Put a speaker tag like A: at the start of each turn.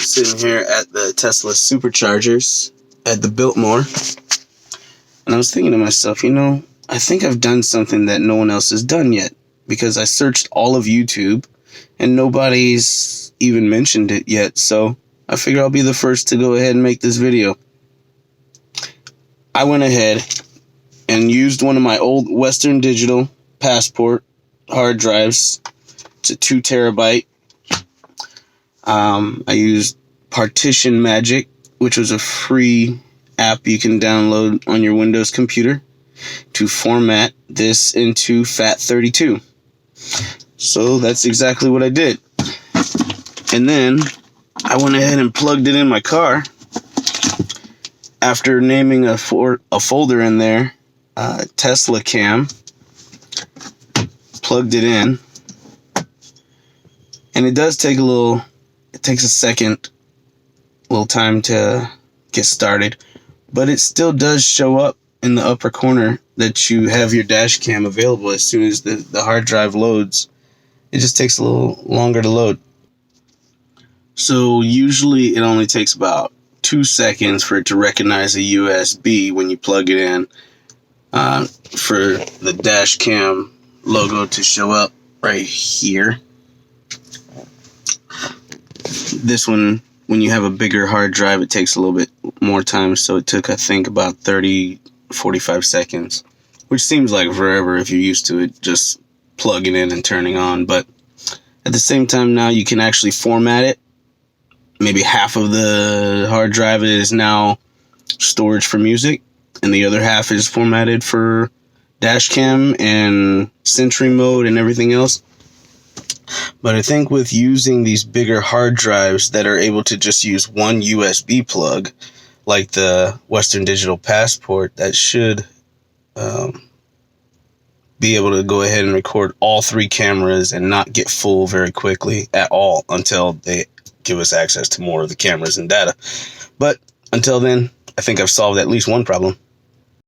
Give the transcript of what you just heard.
A: Sitting here at the Tesla superchargers at the Biltmore, and I was thinking to myself, I think I've done something that no one else has done yet, because I searched all of YouTube and nobody's even mentioned it yet, so I figure I'll be the first to go ahead and make this video. I went ahead and used one of my old Western Digital Passport hard drives. It's a 2 terabyte. I used Partition Magic, which was a free app you can download on your Windows computer, to format this into FAT32. So that's exactly what I did. And then I went ahead and plugged it in my car after naming a folder in there, Tesla Cam. Plugged it in, and it does take it takes a second, little time to get started, but it still does show up in the upper corner that you have your dash cam available as soon as the hard drive loads. It just takes a little longer to load. So usually it only takes about 2 seconds for it to recognize a USB when you plug it in, for the dash cam logo to show up right here. This one, when you have a bigger hard drive, it takes a little bit more time, so it took, I think, about 45 seconds, which seems like forever if you're used to it just plugging in and turning on. But at the same time, now you can actually format it. Maybe half of the hard drive is now storage for music, and the other half is formatted for DashCam and Sentry Mode and everything else. But I think with using these bigger hard drives that are able to just use one USB plug, like the Western Digital Passport, that should be able to go ahead and record all 3 cameras and not get full very quickly at all until they give us access to more of the cameras and data. But until then, I think I've solved at least one problem.